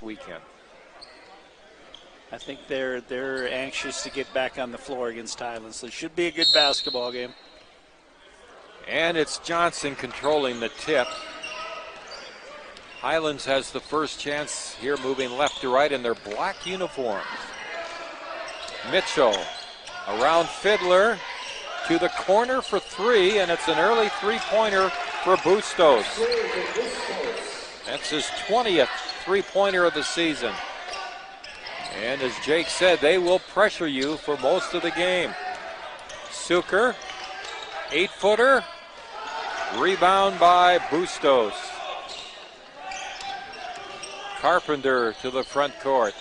weekend. I think they're anxious to get back on the floor against Highlands. So it should be a good basketball game. And it's Johnson controlling the tip. Highlands has the first chance here, moving left to right in their black uniforms. Mitchell around Fiddler to the corner for three, and it's an early three-pointer for Bustos. That's his 20th three-pointer of the season. And as Jake said, they will pressure you for most of the game. Suker, 8-footer, rebound by Bustos. Carpenter to the front court.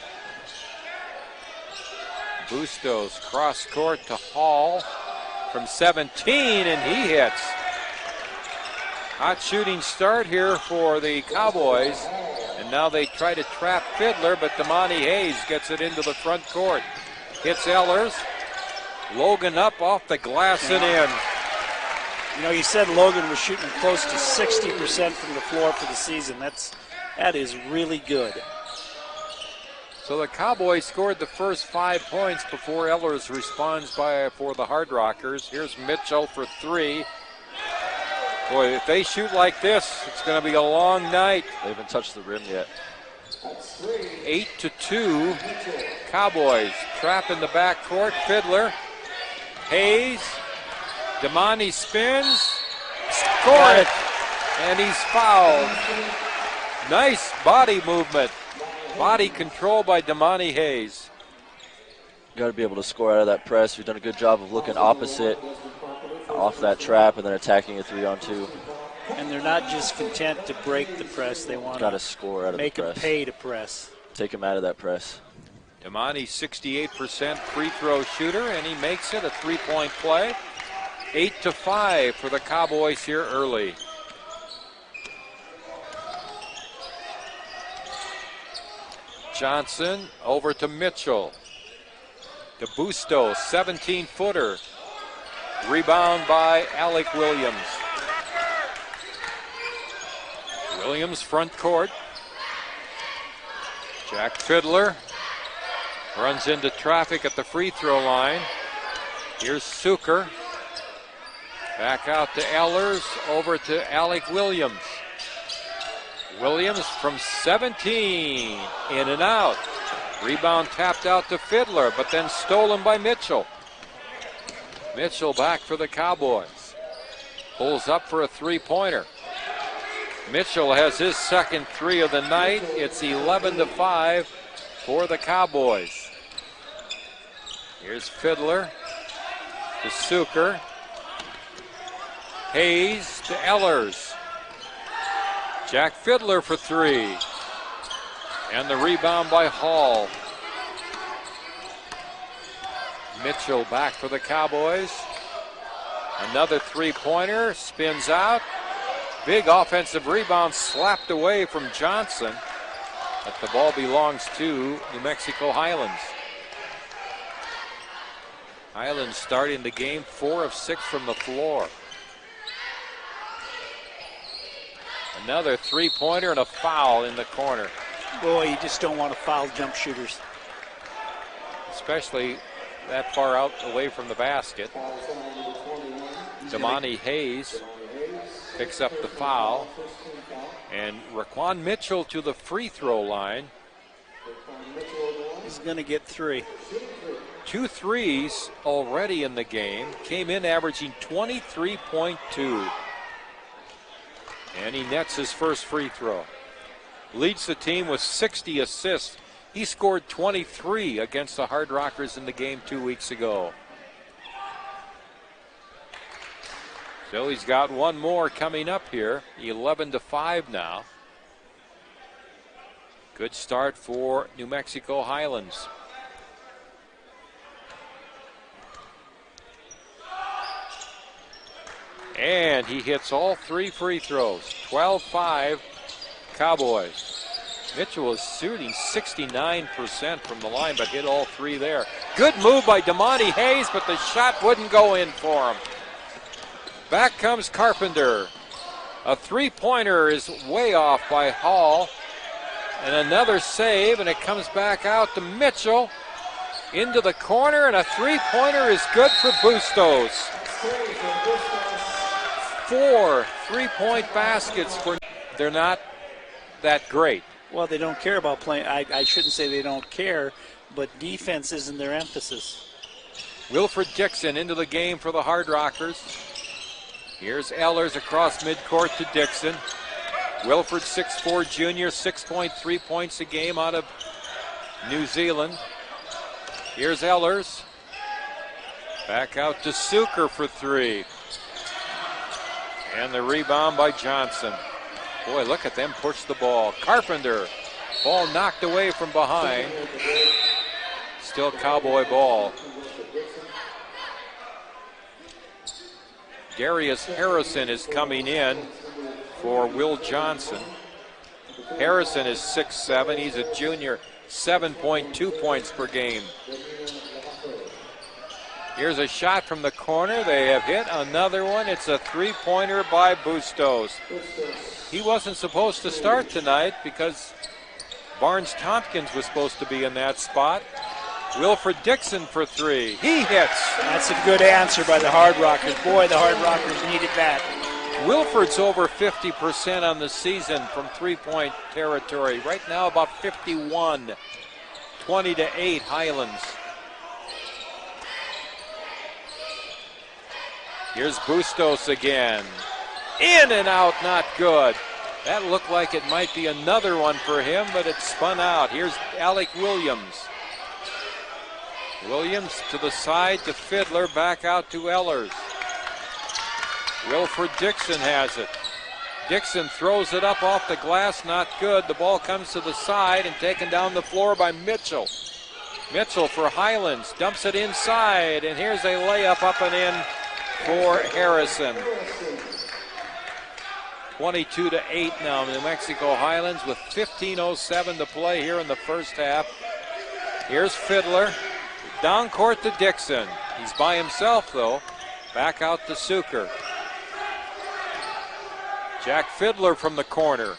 Bustos cross court to Hall from 17, and he hits. Hot shooting start here for the Cowboys. And now they try to trap Fiddler, but Damani Hayes gets it into the front court. Hits Ehlers. Logan up off the glass and in. You know, you said Logan was shooting close to 60% from the floor for the season. That is really good. So the Cowboys scored the first 5 points before Ehlers responds for the Hard Rockers. Here's Mitchell for three. Boy, if they shoot like this, it's going to be a long night. They haven't touched the rim yet. 8-2. Cowboys trap in the backcourt. Fiddler. Hayes. Damani spins. Score it. And he's fouled. Nice body movement. Body control by Damani Hayes. You got to be able to score out of that press. We've done a good job of looking opposite off that trap and then attacking a 3-on-2. And they're not just content to break the press. They want to score out of the press. Make them pay to press. Take them out of that press. Damani, 68% free throw shooter, and he makes it a three-point play. 8-5 for the Cowboys here early. Johnson over to Mitchell. To Bustos, 17-footer. Rebound by Allec Williams. Williams front court. Jack Fiddler runs into traffic at the free throw line. Here's Suker. Back out to Ehlers, over to Allec Williams. Williams from 17, in and out. Rebound tapped out to Fiddler, but then stolen by Mitchell. Mitchell back for the Cowboys. Pulls up for a three-pointer. Mitchell has his second three of the night. It's 11-5 for the Cowboys. Here's Fiddler to Suker. Hayes to Ehlers. Jack Fiddler for three. And the rebound by Hall. Mitchell back for the Cowboys. Another three-pointer, spins out. Big offensive rebound slapped away from Johnson. But the ball belongs to New Mexico Highlands. Highlands starting the game 4 of 6 from the floor. Another three-pointer and a foul in the corner. Boy, you just don't want to foul jump shooters. Especially that far out away from the basket. Damani Hayes picks up the foul. And Raquan Mitchell to the free throw line. He's going to get three. 2 threes already in the game. Came in averaging 23.2. And he nets his first free throw. Leads the team with 60 assists. He scored 23 against the Hard Rockers in the game 2 weeks ago. So he's got one more coming up here. 11-5 now. Good start for New Mexico Highlands. And he hits all 3 free throws. 12-5 Cowboys. Mitchell was shooting 69% from the line, but hit all 3 there. Good move by Damani Hayes, but the shot wouldn't go in for him. Back comes Carpenter. A three-pointer is way off by Hall. And another save, and it comes back out to Mitchell. Into the corner, and a three-pointer is good for Bustos. 4 3-point baskets for. They're not that great. Well, they don't care about playing. I shouldn't say they don't care, but defense isn't their emphasis. Wilfred Dixon into the game for the Hard Rockers. Here's Ehlers across midcourt to Dixon. Wilfred, 6'4" junior, 6.3 points a game out of New Zealand. Here's Ehlers. Back out to Suker for 3. And the rebound by Johnson. Boy, look at them push the ball. Carpenter. Ball knocked away from behind. Still Cowboy ball. Darius Harrison is coming in for Will Johnson. Harrison is 6'7". He's a junior, 7.2 points per game. Here's a shot from the corner. They have hit another one. It's a three-pointer by Bustos. He wasn't supposed to start tonight because Barnes-Tompkins was supposed to be in that spot. Wilfred Dixon for 3. He hits. That's a good answer by the Hard Rockers. Boy, the Hard Rockers needed that. Wilfred's over 50% on the season from three-point territory. Right now about 51. 20-8 Highlands. Here's Bustos again. In and out, not good. That looked like it might be another one for him, but it spun out. Here's Allec Williams. Williams to the side to Fiddler, back out to Ehlers. Wilfred Dixon has it. Dixon throws it up off the glass, not good. The ball comes to the side and taken down the floor by Mitchell. Mitchell for Highlands, dumps it inside, and here's a layup up and in for Harrison. 22-8 now, New Mexico Highlands with 15:07 to play here in the first half. Here's Fiddler. Down court to Dixon. He's by himself though. Back out to Suker. Jack Fiddler from the corner.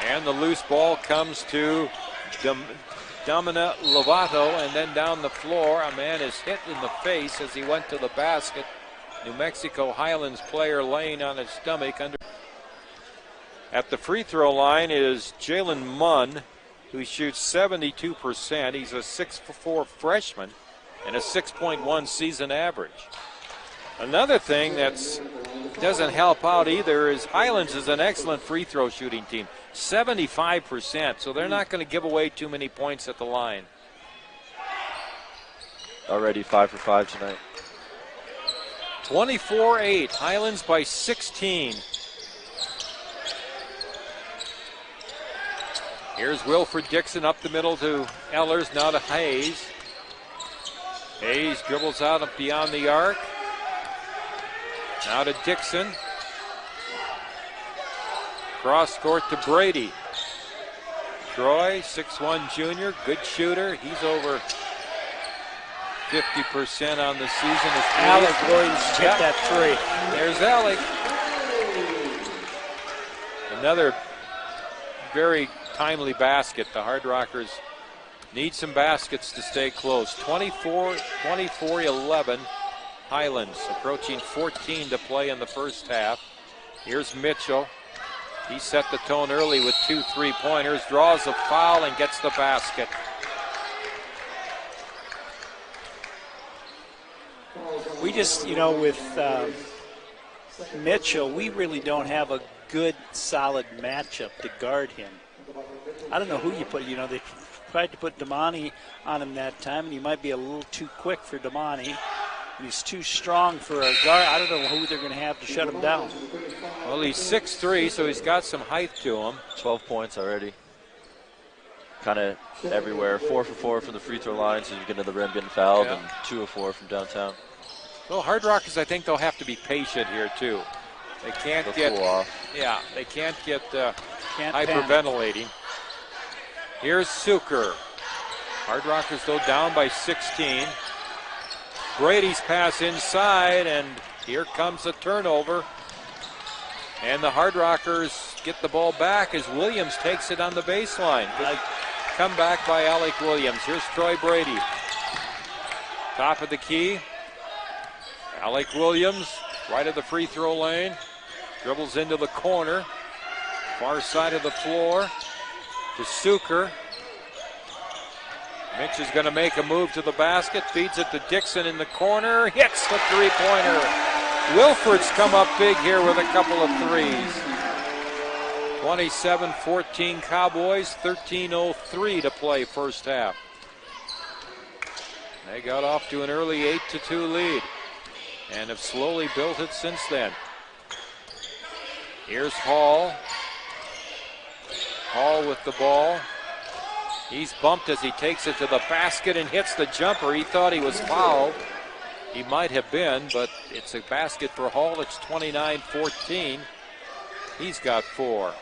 And the loose ball comes to Domina Lovato, and then down the floor. A man is hit in the face as he went to the basket. New Mexico Highlands player laying on his stomach. At the free throw line is Jalen Munn, who shoots 72%. He's a 6'4" freshman and a 6.1 season average. Another thing that doesn't help out either is Highlands is an excellent free throw shooting team, 75%, so they're not going to give away too many points at the line. Already 5 for 5 tonight. 24-8, Highlands by 16. Here's Wilfred Dixon up the middle to Ehlers, now to Hayes. Hayes dribbles out up beyond the arc. Now to Dixon. Cross court to Brady. Troy, 6'1" junior, good shooter. He's over 50% on the season. Allec Williams hit that three. There's Allec. Another very timely basket. The Hard Rockers need some baskets to stay close. 24-11 Highlands, approaching 14 to play in the first half. Here's Mitchell. He set the tone early with 2 3-pointers, draws a foul and gets the basket. We just, with Mitchell, we really don't have a good, solid matchup to guard him. I don't know who you put. They tried to put Damani on him that time, and he might be a little too quick for Damani. He's too strong for a guard. I don't know who they're going to have to shut him down. Well, he's 6'3", so he's got some height to him. 12 points already. Kind of everywhere. 4 for 4 from the free throw line, so you get to the rim getting fouled, and 2 of 4 from downtown. Well, Hard Rockers, I think they'll have to be patient here too. They can't get cool off. Yeah, they can't get hyperventilating. Here's Suker. Hard Rockers though down by 16. Brady's pass inside, and here comes a turnover. And the Hard Rockers get the ball back as Williams takes it on the baseline. Good comeback by Allec Williams. Here's Troy Brady. Top of the key. Allec Williams, right of the free throw lane. Dribbles into the corner. Far side of the floor to Suker. Mitch is going to make a move to the basket. Feeds it to Dixon in the corner. Hits the three-pointer. Wilford's come up big here with a couple of threes. 27-14 Cowboys, 13:03 to play first half. They got off to an early 8-2 lead and have slowly built it since then. Here's Hall. Hall with the ball. He's bumped as he takes it to the basket and hits the jumper. He thought he was fouled. He might have been, but it's a basket for Hall. It's 29-14. He's got 4.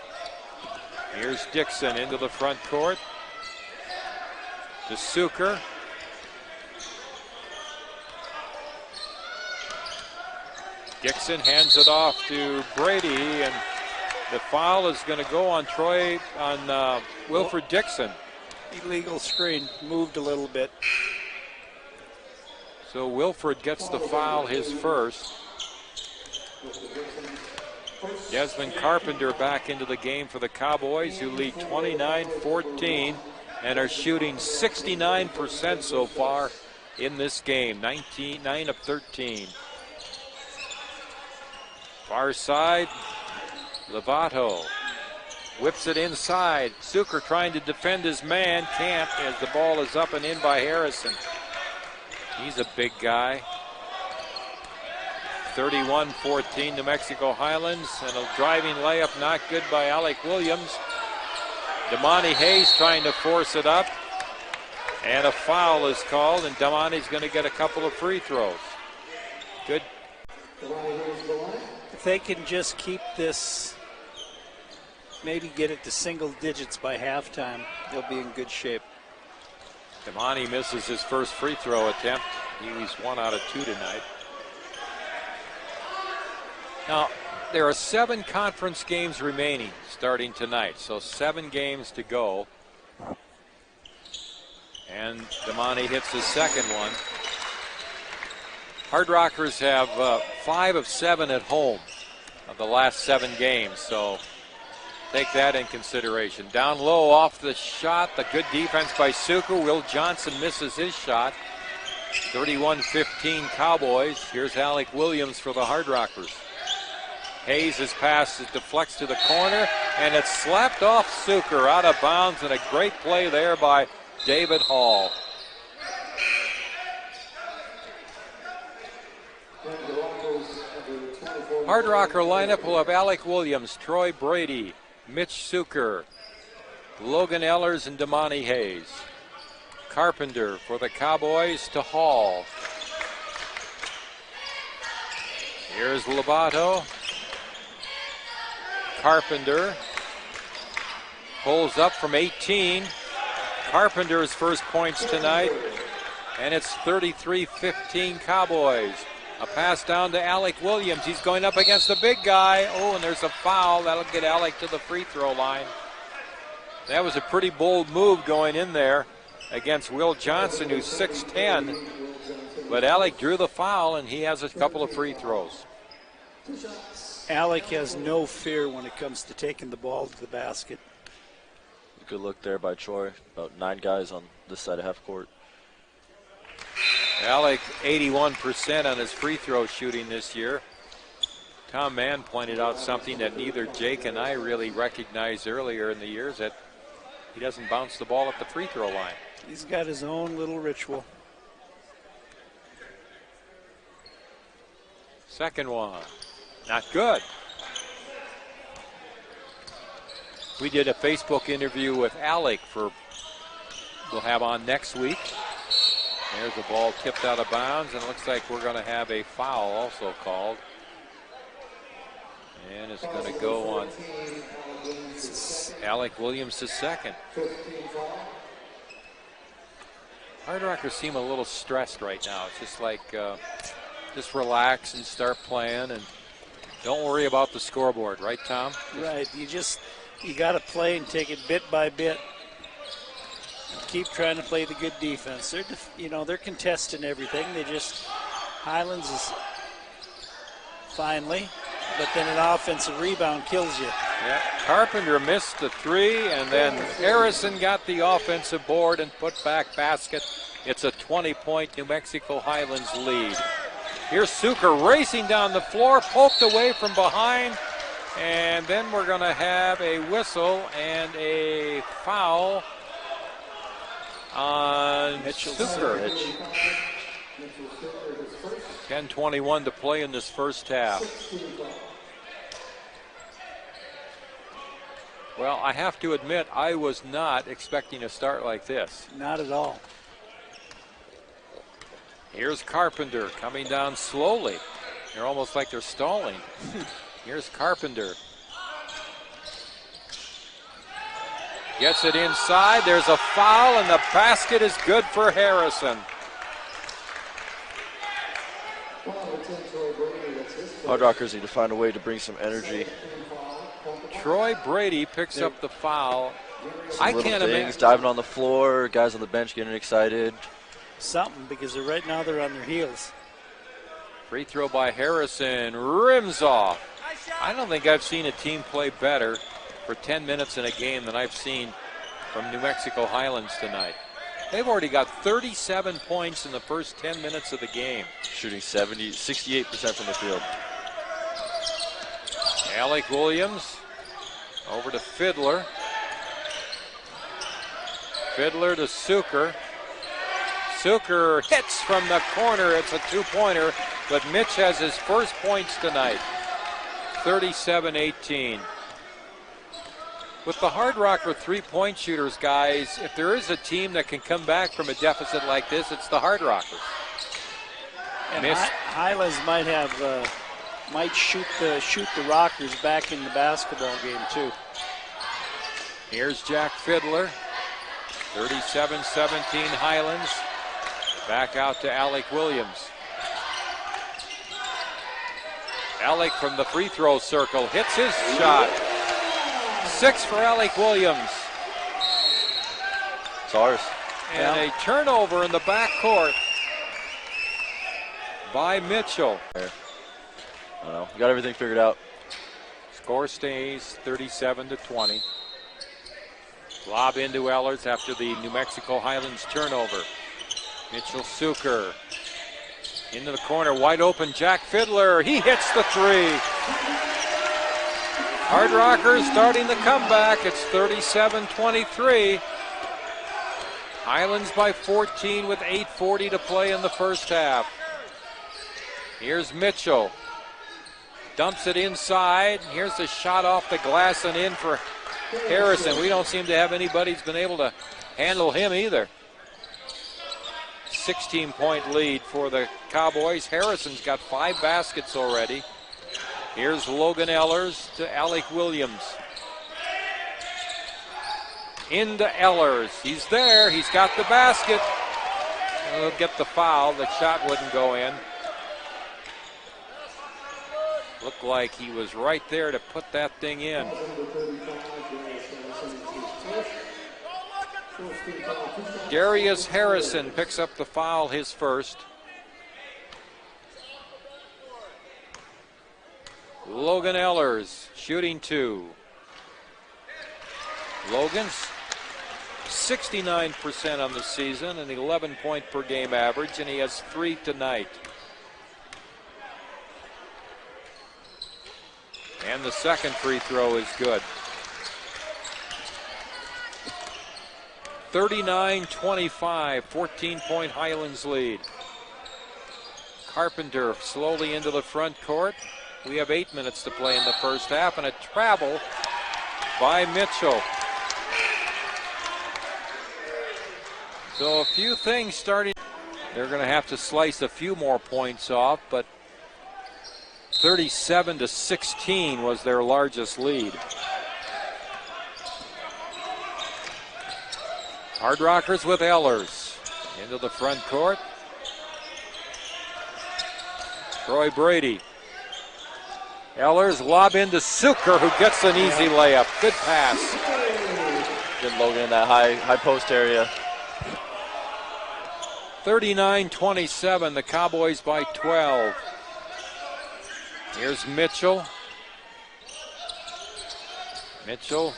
Here's Dixon into the front court to Suker. Dixon hands it off to Brady, and the foul is going to go on Wilford Dixon. Illegal screen, moved a little bit. So Wilford gets the foul, his first. Desmond Carpenter back into the game for the Cowboys, who lead 29-14 and are shooting 69% so far in this game, 9 of 13. Far side, Lovato whips it inside. Suker trying to defend his man, can't as the ball is up and in by Harrison. He's a big guy. 31-14 New Mexico Highlands, and a driving layup not good by Allec Williams. Damani Hayes trying to force it up, and a foul is called, and Damani's going to get a couple of free throws. Good. If they can just keep this, maybe get it to single digits by halftime, they'll be in good shape. Damani misses his first free throw attempt. He's 1 out of 2 tonight. Now, there are 7 conference games remaining starting tonight, so 7 games to go. And Damani hits his second one. Hard Rockers have 5 of 7 at home of the last 7 games, so take that in consideration. Down low off the shot, the good defense by Suker. Will Johnson misses his shot. 31-15 Cowboys. Here's Allec Williams for the Hard Rockers. Hayes' pass deflects to the corner, and it's slapped off Suker out of bounds, and a great play there by David Hall. Hard Rocker lineup will have Allec Williams, Troy Brady, Mitch Suker, Logan Ehlers, and Damani Hayes. Carpenter for the Cowboys to Hall. Here's Lobato. Carpenter pulls up from 18. Carpenter's first points tonight, and it's 33-15 Cowboys. A pass down to Allec Williams. He's going up against the big guy. Oh, and there's a foul. That'll get Allec to the free throw line. That was a pretty bold move going in there against Will Johnson, who's 6'10". But Allec drew the foul, and he has a couple of free throws. Allec has no fear when it comes to taking the ball to the basket. Good look there by Troy. About 9 guys on this side of half court. Allec 81% on his free throw shooting this year. Tom Mann pointed out something that neither Jake and I really recognized earlier in the years, that he doesn't bounce the ball at the free throw line. He's got his own little ritual. Second one, not good. We did a Facebook interview with Allec we'll have on next week. There's the ball tipped out of bounds, and it looks like we're going to have a foul also called. And it's going to go on Allec Williams' second. Hard Rockers seem a little stressed right now. It's just like, just relax and start playing. And Don't worry about the scoreboard, right, Tom? Right. You got to play and take it bit by bit. Keep trying to play the good defense. They're contesting everything. Highlands is finally, but then an offensive rebound kills you. Yeah. Carpenter missed the three, and then Harrison got the offensive board and put back basket. It's a 20-point New Mexico Highlands lead. Here's Suker racing down the floor, poked away from behind, and then we're going to have a whistle and a foul on Suker. 10:21 to play in this first half. Well, I have to admit, I was not expecting a start like this. Not at all. Here's Carpenter coming down slowly. They're almost like they're stalling. Here's Carpenter. Gets it inside. There's a foul, and the basket is good for Harrison. Hard Rockers need to find a way to bring some energy. Troy Brady picks up the foul. I can't imagine. Diving on the floor, guys on the bench getting excited. Something, because right now they're on their heels. Free throw by Harrison, rims off. I don't think I've seen a team play better for 10 minutes in a game than I've seen from New Mexico Highlands tonight. They've already got 37 points in the first 10 minutes of the game. Shooting 68% from the field. Allec Williams over to Fiddler. Fiddler to Suker. Suker hits from the corner. It's a two-pointer, but Mitch has his first points tonight. 37-18. With the Hard Rocker three-point shooters, guys, if there is a team that can come back from a deficit like this, it's the Hard Rockers. And Highlands might shoot the Rockers back in the basketball game too. Here's Jack Fiddler. 37-17 Highlands. Back out to Allec Williams. Allec from the free throw circle hits his shot. 6 for Allec Williams. It's ours. And a turnover in the backcourt by Mitchell. I don't know. We got everything figured out. Score stays 37-20. Lob into Ehlers after the New Mexico Highlands turnover. Mitchell Suker into the corner, wide open. Jack Fiddler, he hits the three. Hard Rockers starting the comeback. It's 37-23. Highlands by 14 with 8:40 to play in the first half. Here's Mitchell. Dumps it inside. Here's the shot off the glass and in for Harrison. We don't seem to have anybody who's been able to handle him either. 16-point lead for the Cowboys. Harrison's got 5 baskets already. Here's Logan Ehlers to Allec Williams. Into Ehlers. He's there. He's got the basket. He'll get the foul. The shot wouldn't go in. Looked like he was right there to put that thing in. Darius Harrison picks up the foul, his first. Logan Ehlers shooting 2. Logan's 69% on the season, an 11-point per game average, and he has 3 tonight. And the second free throw is good. 39-25, 14-point Highlands lead. Carpenter slowly into the front court. We have 8 minutes to play in the first half, and a travel by Mitchell. So a few things starting. They're going to have to slice a few more points off, but 37-16 was their largest lead. Hard Rockers with Ehlers into the front court. Troy Brady. Ehlers lob into Suker, who gets an easy layup. Good pass. Good Logan in that high post area. 39-27, the Cowboys by 12. Here's Mitchell. Mitchell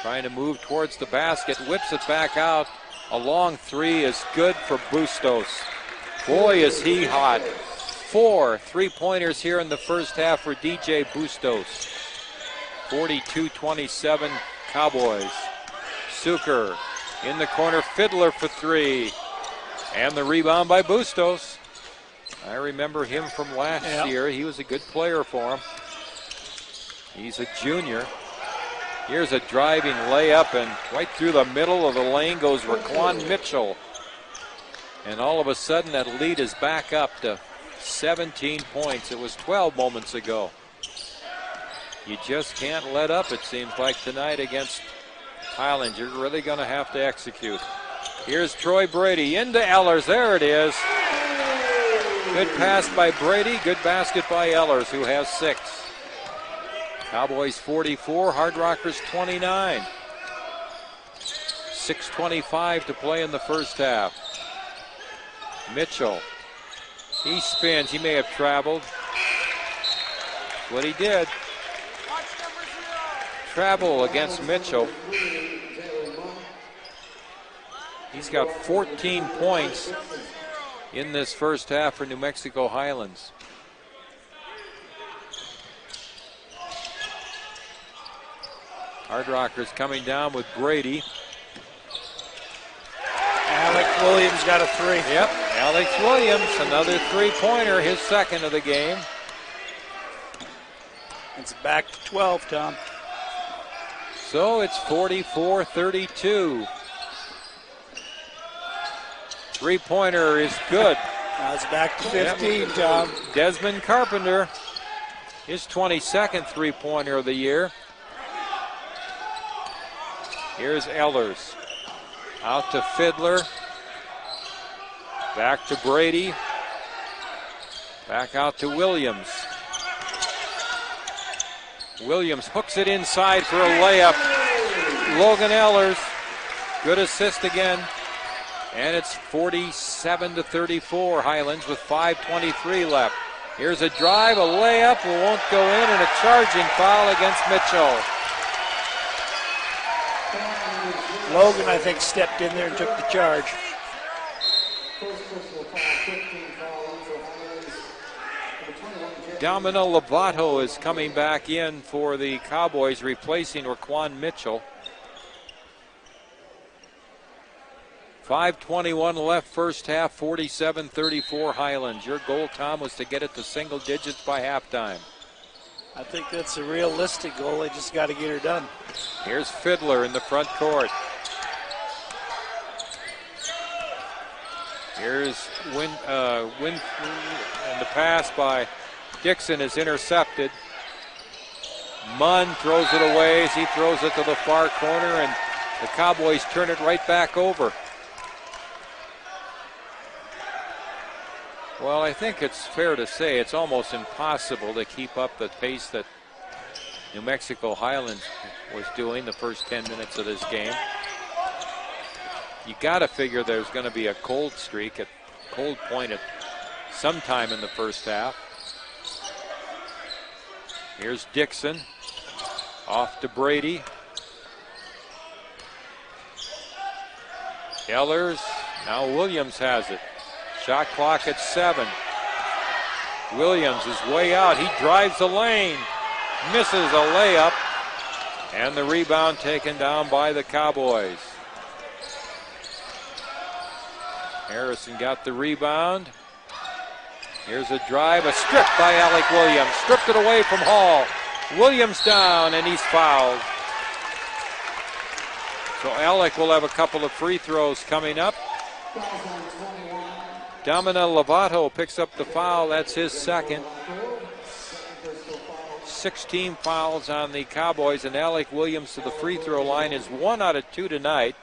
trying to move towards the basket, whips it back out. A long three is good for Bustos. Boy, is he hot. 4 3-pointers here in the first half for DJ Bustos. 42-27 Cowboys. Suker in the corner, Fiddler for 3. And the rebound by Bustos. I remember him from last year. He was a good player for him. He's a junior. Here's a driving layup, and right through the middle of the lane goes Raquan Mitchell. And all of a sudden that lead is back up to 17 points. It was 12 moments ago. You just can't let up, it seems like, tonight against Highlands. You're really going to have to execute. Here's Troy Brady into Ehlers. There it is. Good pass by Brady. Good basket by Ehlers, who has 6. Cowboys 44, Hard Rockers 29. 6:25 to play in the first half. Mitchell. He spins. He may have traveled. That's what he did. Travel against Mitchell. He's got 14 points in this first half for New Mexico Highlands. Hard Rockers coming down with Brady. Allec Williams got a 3. Yep, Allec Williams, another 3-pointer, his second of the game. It's back to 12, Tom. So it's 44-32. 3-pointer is good. Now it's back to 15, Tom. Desmond Carpenter, his 22nd 3-pointer of the year. Here's Ehlers. Out to Fiddler. Back to Brady. Back out to Williams. Williams hooks it inside for a layup. Logan Ehlers. Good assist again. And it's 47-34 Highlands with 5:23 left. Here's a drive, a layup, it won't go in, and a charging foul against Mitchell. Logan, I think, stepped in there and took the charge. Domino Lovato is coming back in for the Cowboys, replacing Raquan Mitchell. 5:21 left first half, 47-34 Highlands. Your goal, Tom, was to get it to single digits by halftime. I think that's a realistic goal. They just got to get her done. Here's Fiddler in the front court. Here's and the pass by Dixon is intercepted. Munn throws it away as he throws it to the far corner, and the Cowboys turn it right back over. Well, I think it's fair to say it's almost impossible to keep up the pace that New Mexico Highlands was doing the first 10 minutes of this game. You got to figure there's going to be a cold streak, at cold point at some time in the first half. Here's Dixon. Off to Brady. Ehlers. Now Williams has it. Shot clock at 7. Williams is way out. He drives the lane. Misses a layup. And the rebound taken down by the Cowboys. Harrison got the rebound. Here's a drive, a strip by Allec Williams. Stripped it away from Hall. Williams down, and he's fouled. So Allec will have a couple of free throws coming up. Domina Lovato picks up the foul. That's his second. 16 fouls on the Cowboys, and Allec Williams to the free throw line is 1 out of 2 tonight.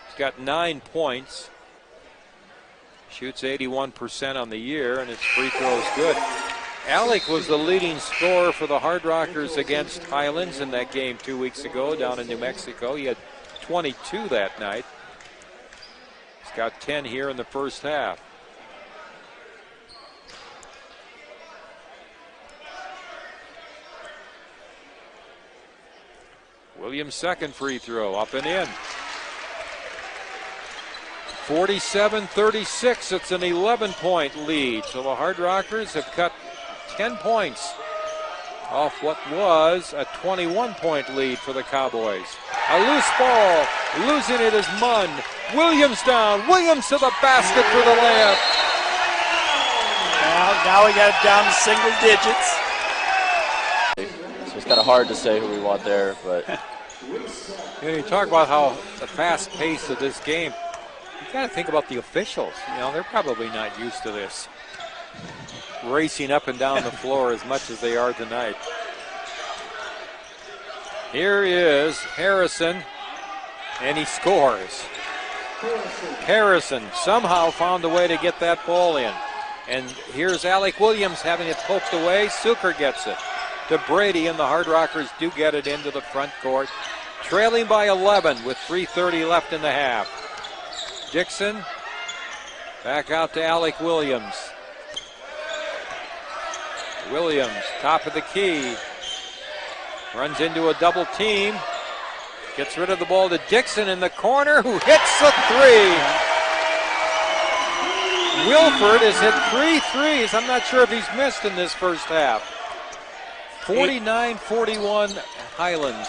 He's got 9 points. Shoots 81% on the year, and his free throw is good. Allec was the leading scorer for the Hard Rockers against Highlands in that game 2 weeks ago down in New Mexico. He had 22 that night. He's got 10 here in the first half. Williams' second free throw, up and in. 47-36, it's an 11-point lead. So the Hard Rockers have cut 10 points off what was a 21-point lead for the Cowboys. A loose ball, losing it is Munn. Williams down, Williams to the basket for the layup. Now we got it down to single digits. So it's kind of hard to say who we want there, but You talk about how the fast pace of this game. You got to think about the officials. They're probably not used to this, racing up and down the floor as much as they are tonight. Here is Harrison, and he scores. Harrison somehow found a way to get that ball in. And here's Allec Williams having it poked away. Suker gets it to Brady, and the Hard Rockers do get it into the front court. Trailing by 11 with 3:30 left in the half. Dixon back out to Allec Williams. Williams, top of the key. Runs into a double team. Gets rid of the ball to Dixon in the corner, who hits a three. Wilford has hit 3 threes. I'm not sure if he's missed in this first half. 49-41 Highlands.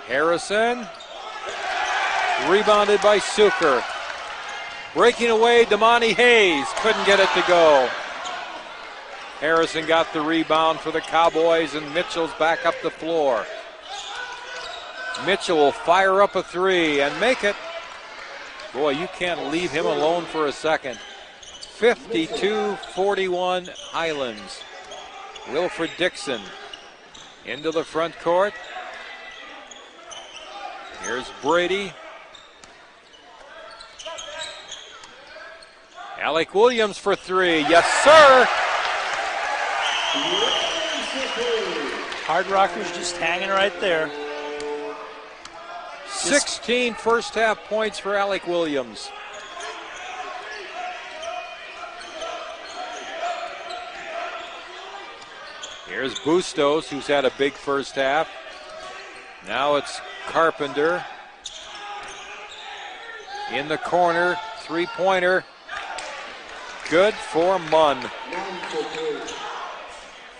Harrison, rebounded by Suker. Breaking away, Damani Hayes couldn't get it to go. Harrison got the rebound for the Cowboys, and Mitchell's back up the floor. Mitchell will fire up a three and make it. Boy, you can't leave him alone for a second. 52-41 Highlands. Wilfred Dixon into the front court. Here's Brady. Allec Williams for three. Yes, sir. Hard Rockers just hanging right there. 16 first half points for Allec Williams. Here's Bustos, who's had a big first half. Now it's Carpenter. In the corner, three-pointer. Good for Munn.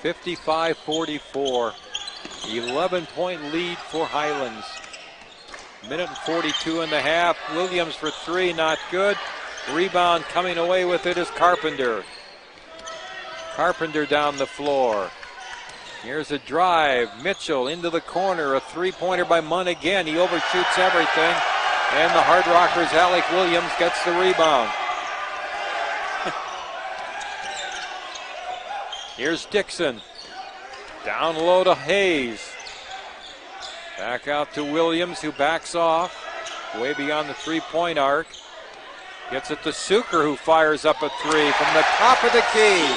55-44. 11-point lead for Highlands. Minute and 42 in the half. Williams for three, not good. Rebound coming away with it is Carpenter. Carpenter down the floor. Here's a drive. Mitchell into the corner. A three-pointer by Munn again. He overshoots everything. And the Hard Rockers, Allec Williams, gets the rebound. Here's Dixon. Down low to Hayes. Back out to Williams, who backs off. Way beyond the three-point arc. Gets it to Suker, who fires up a three from the top of the key.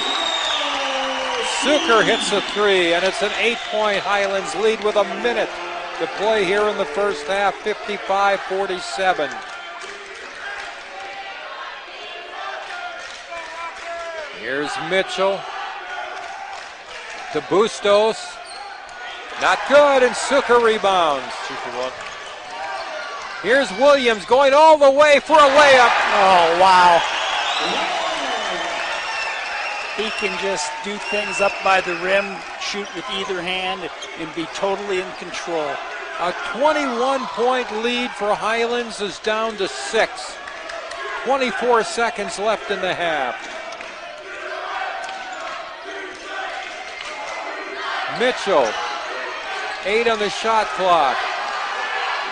Suker hits a three, and it's an 8-point Highlands lead with a minute to play here in the first half, 55-47. Here's Mitchell to Bustos. Not good, and Suker rebounds. 2-for-1. Here's Williams going all the way for a layup. Oh, wow. He can just do things up by the rim, shoot with either hand, and be totally in control. A 21-point lead for Highlands is down to 6. 24 seconds left in the half. Mitchell, 8 on the shot clock.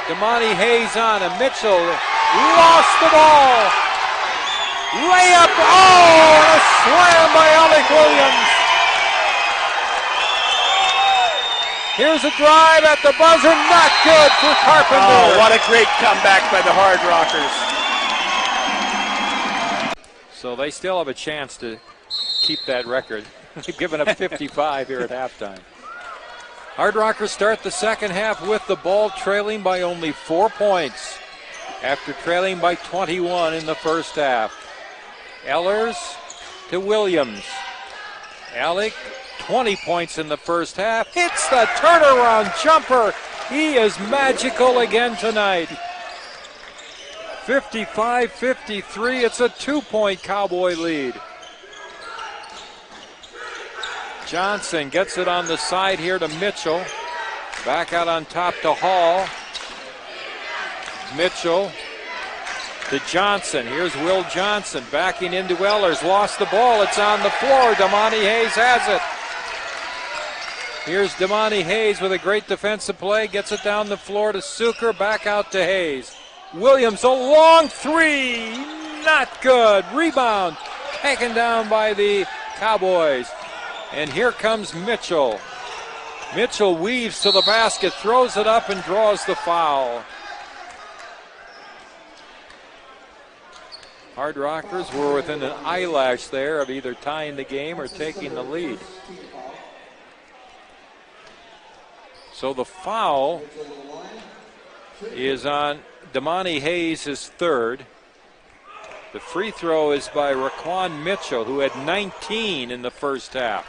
Damani Hayes on him. Mitchell lost the ball. Layup, oh, and a slam by Allec Williams. Here's a drive at the buzzer, not good for Carpenter. Oh, what a great comeback by the Hard Rockers. So they still have a chance to keep that record. They've given up 55 here at halftime. Hard Rockers start the second half with the ball, trailing by only 4 points after trailing by 21 in the first half. Ehlers to Williams. Allec, 20 points in the first half. Hits the turnaround jumper. He is magical again tonight. 55-53. It's a 2-point Cowboy lead. Johnson gets it on the side here to Mitchell. Back out on top to Hall. Mitchell to Johnson. Here's Will Johnson backing into Ehlers. Lost the ball. It's on the floor. Damani Hayes has it. Here's Damani Hayes with a great defensive play. Gets it down the floor to Suker. Back out to Hayes. Williams, a long three. Not good. Rebound taken down by the Cowboys. And here comes Mitchell. Mitchell weaves to the basket, throws it up, and draws the foul. Hard Rockers were within an eyelash there of either tying the game or taking the lead. So the foul is on Damani Hayes, his third. The free throw is by Raquan Mitchell, who had 19 in the first half.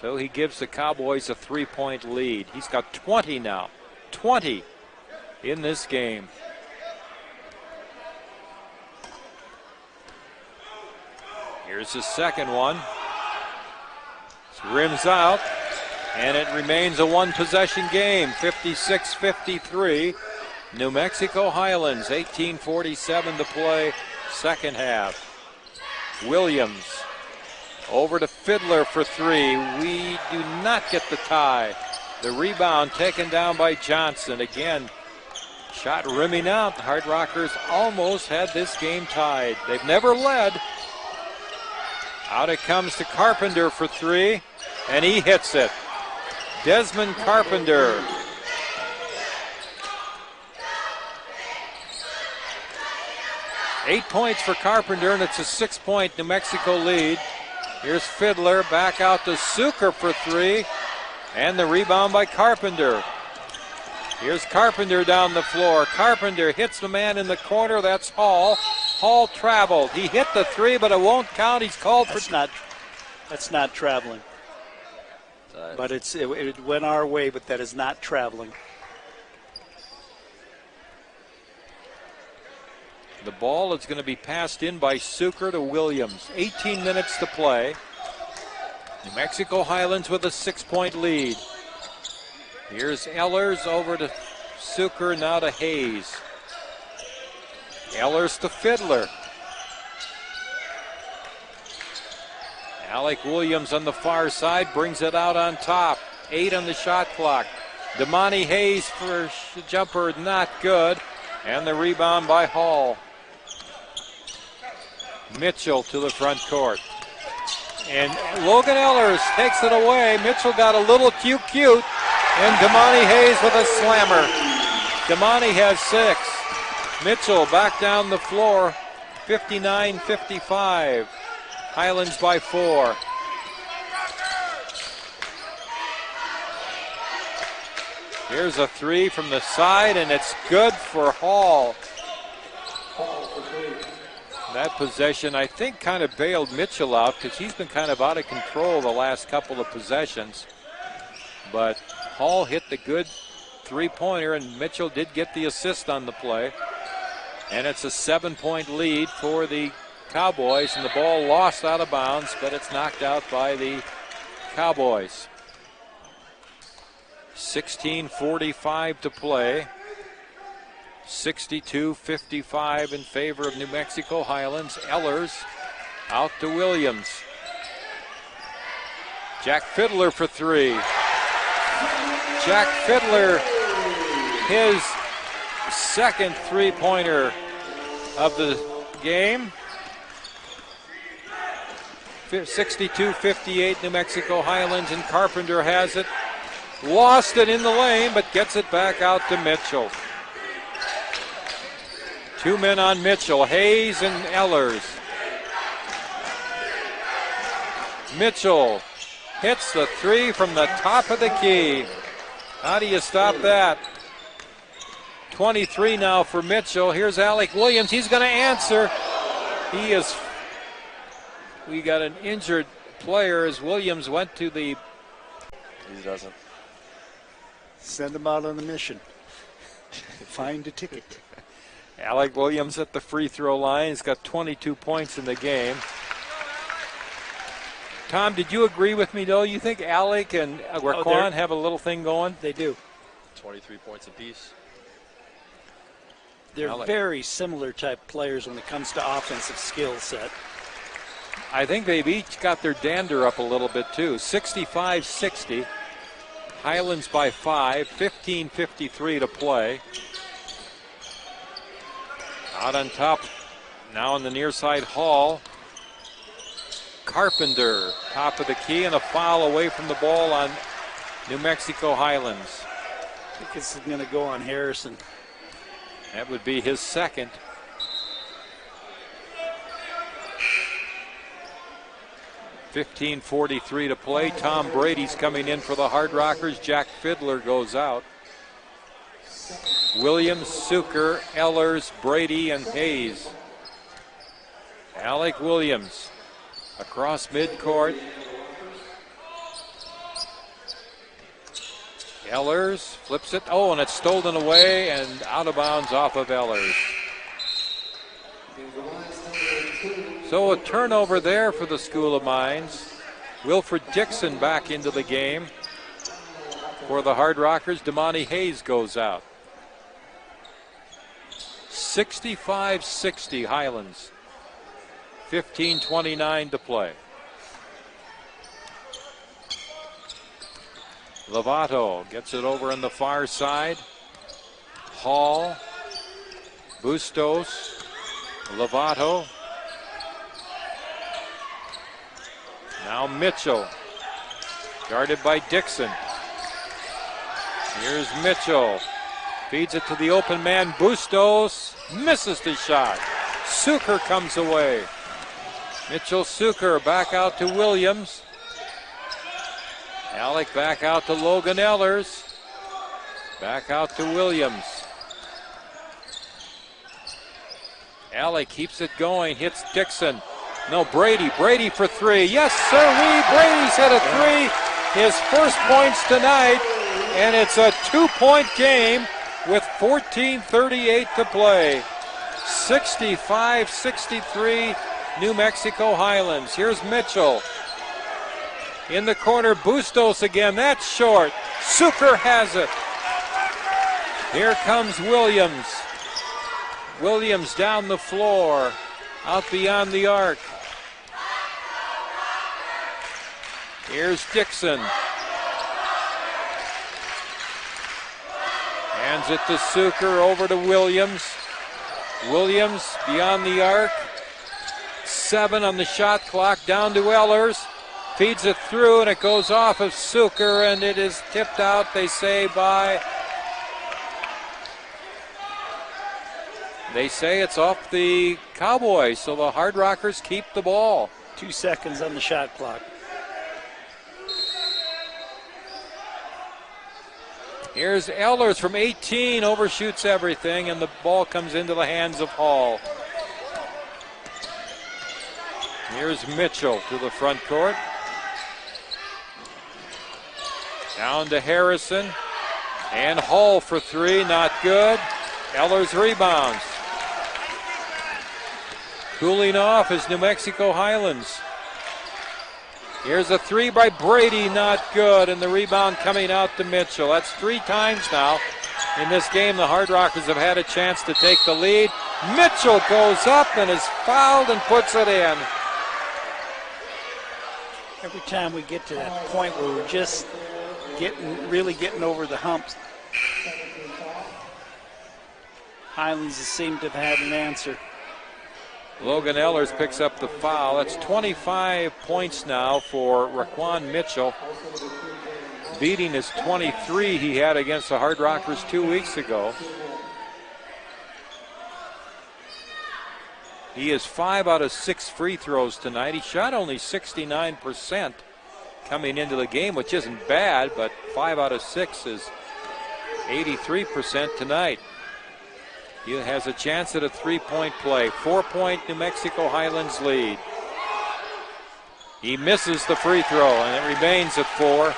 So he gives the Cowboys a 3-point lead. He's got 20 now. 20 in this game. Here's his second one. Rims out, and it remains a one-possession game, 56-53. New Mexico Highlands, 18:47 to play, second half. Williams over to Fiddler for three. We do not get the tie. The rebound taken down by Johnson. Again, shot rimming out. The Hard Rockers almost had this game tied. They've never led. Out it comes to Carpenter for three, and he hits it. Desmond Carpenter. Eight points for Carpenter, and it's a 6-point New Mexico lead. Here's Fiddler back out to Suker for three, and the rebound by Carpenter. Here's Carpenter down the floor. Carpenter hits the man in the corner. That's Hall. Hall traveled. He hit the three, but it won't count. He's called for. That's not traveling. But it went our way, but that is not traveling. The ball is going to be passed in by Suker to Williams. 18 minutes to play. New Mexico Highlands with a 6-point lead. Here's Ehlers over to Suker, now to Hayes. Ehlers to Fiddler. Allec Williams on the far side brings it out on top. 8 on the shot clock. Damani Hayes for jumper, not good. And the rebound by Hall. Mitchell to the front court. And Logan Ehlers takes it away. Mitchell got a little cute. And Damani Hayes with a slammer. Damani has 6. Mitchell back down the floor. 59-55. Highlands by 4. Here's a three from the side, and it's good for Hall. That possession, I think, kind of bailed Mitchell out because he's been kind of out of control the last couple of possessions. But Hall hit the good three-pointer, and Mitchell did get the assist on the play. And it's a 7-point lead for the Cowboys, and the ball lost out of bounds, but it's knocked out by the Cowboys. 16:45 to play. 62-55 in favor of New Mexico Highlands. Ehlers out to Williams. Jack Fiddler for three. Jack Fiddler, his second three-pointer of the game. 62-58 New Mexico Highlands, and Carpenter has it. Lost it in the lane, but gets it back out to Mitchell. Two men on Mitchell, Hayes and Ehlers. Mitchell hits the three from the top of the key. How do you stop that? 23 now for Mitchell. Here's Allec Williams. He's going to answer. We got an injured player as Williams went to the... He doesn't. Send him out on a mission. Find a ticket. Allec Williams at the free throw line. He's got 22 points in the game. Tom, did you agree with me, though? You think Allec and Raquan have a little thing going? They do. 23 points apiece. They're Allec. very similar type players when it comes to offensive skill set. I think they've each got their dander up a little bit, too. 65-60. Highlands by 5. 15:53 to play. Out on top, now on the near side, Hall. Carpenter, top of the key, and a foul away from the ball on New Mexico Highlands. I think this is going to go on Harrison. That would be his second. $15:43 to play. Tom Brady's coming in for the Hard Rockers. Jack Fiddler goes out. Williams, Suker, Ehlers, Brady, and Hayes. Allec Williams across midcourt. Ehlers flips it. Oh, and it's stolen away and out of bounds off of Ehlers. So a turnover there for the School of Mines. Wilfred Dixon back into the game. For the Hard Rockers, Damani Hayes goes out. 65-60 Highlands. 15:29 to play. Lovato gets it over on the far side. Hall, Bustos, Lovato. Now Mitchell, guarded by Dixon. Here's Mitchell. Feeds it to the open man, Bustos. Misses the shot. Suker comes away. Mitchell Suker back out to Williams. Allec back out to Logan Ehlers. Back out to Williams. Allec keeps it going, hits Dixon. No, Brady for three. Yes, sir, Brady's hit a three. His first points tonight, and it's a 2-point game with 14:38 to play. 65-63 New Mexico Highlands. Here's Mitchell. In the corner, Bustos again. That's short. Suker has it. Here comes Williams. Williams down the floor, out beyond the arc. Here's Dixon. Hands it to Suker, over to Williams. Williams beyond the arc. 7 on the shot clock, down to Ehlers. Feeds it through, and it goes off of Suker, and it is tipped out, they say, by... They say it's off the Cowboys, so the Hard Rockers keep the ball. 2 seconds on the shot clock. Here's Ehlers from 18, overshoots everything, and the ball comes into the hands of Hall. Here's Mitchell to the front court. Down to Harrison. And Hall for three, not good. Ehlers rebounds. Cooling off is New Mexico Highlands. Here's a three by Brady, not good, and the rebound coming out to Mitchell. That's 3 times now in this game the Hard Rockers have had a chance to take the lead. Mitchell goes up and is fouled and puts it in. Every time we get to that point where we're just really getting over the humps, Highlands seem to have had an answer. Logan Ehlers picks up the foul. That's 25 points now for Raquan Mitchell, beating his 23 he had against the Hard Rockers 2 weeks ago. He is 5 out of 6 free throws tonight. He shot only 69% coming into the game, which isn't bad, but 5 out of 6 is 83% tonight. He has a chance at a 3-point play. 4-point New Mexico Highlands lead. He misses the free throw, and it remains at 4.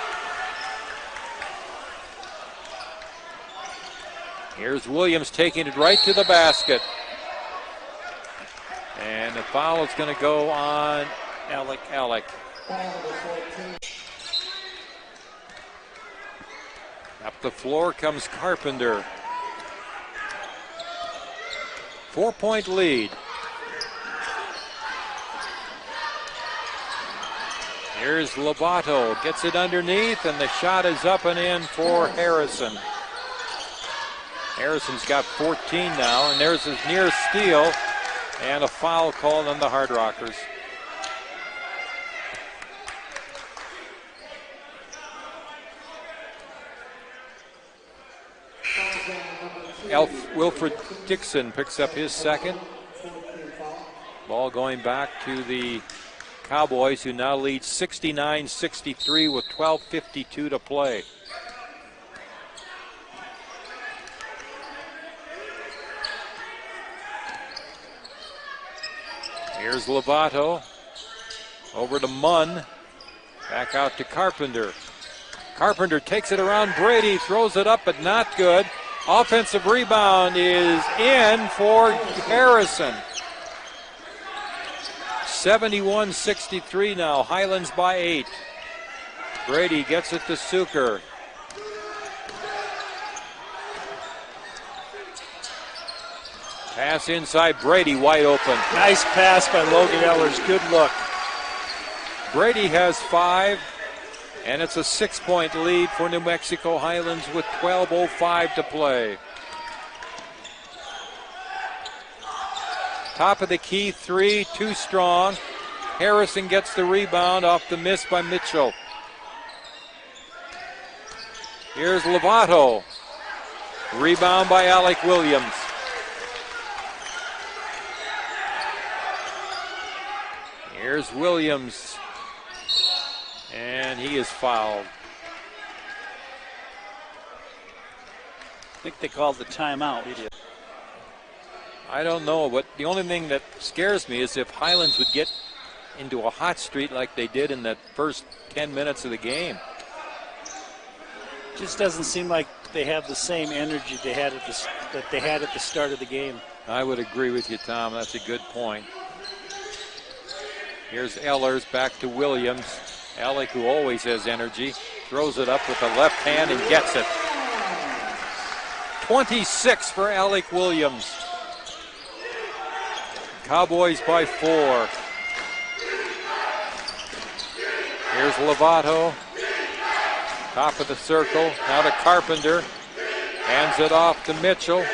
Here's Williams taking it right to the basket. And the foul is going to go on Allec. Up the floor comes Carpenter. 4-point lead. Here's Lovato, gets it underneath, and the shot is up and in for Harrison. Harrison's got 14 now, and there's his near steal, and a foul called on the Hard Rockers. Wilfred Dixon picks up his second. Ball going back to the Cowboys, who now lead 69-63 with 12:52 to play. Here's Lovato. Over to Munn. Back out to Carpenter. Carpenter takes it around Brady, throws it up, but not good. Offensive rebound is in for Harrison. 71-63 now. Highlands by 8. Brady gets it to Suker. Pass inside, Brady wide open. Nice pass by Logan Ellers. Good look. Brady has 5, and it's a 6-point lead for New Mexico Highlands with 12:05 to play. Top of the key 3, too strong. Harrison gets the rebound off the miss by Mitchell. Here's Lovato. Rebound by Allec Williams. Here's Williams. And he is fouled. I think they called the timeout. I don't know, but the only thing that scares me is if Highlands would get into a hot streak like they did in that first 10 minutes of the game. Just doesn't seem like they have the same energy they had that they had at the start of the game. I would agree with you, Tom. That's a good point. Here's Ellers back to Williams. Allec, who always has energy, throws it up with the left hand and gets it. 26 for Allec Williams. Cowboys by 4. Here's Lovato. Top of the circle. Now to Carpenter. Hands it off to Mitchell.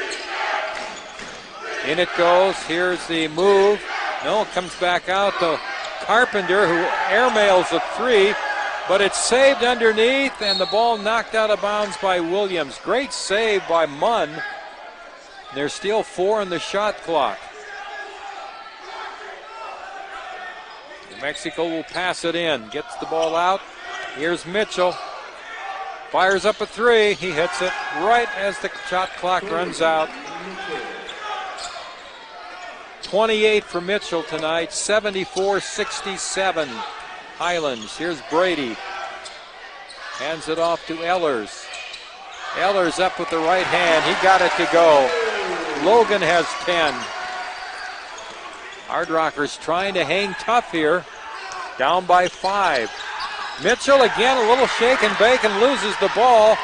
In it goes. Here's the move. No, it comes back out to Carpenter, who airmails a 3, but it's saved underneath, and the ball knocked out of bounds by Williams. Great save by Munn. There's still 4 on the shot clock. New Mexico will pass it in. Gets the ball out. Here's Mitchell. Fires up a 3. He hits it right as the shot clock runs out. 28 for Mitchell tonight, 74-67 Highlands. Here's Brady. Hands it off to Ellers. Ellers up with the right hand. He got it to go. Logan has 10. Hard Rockers trying to hang tough here. Down by 5. Mitchell again, a little shake and bake, and loses the ball.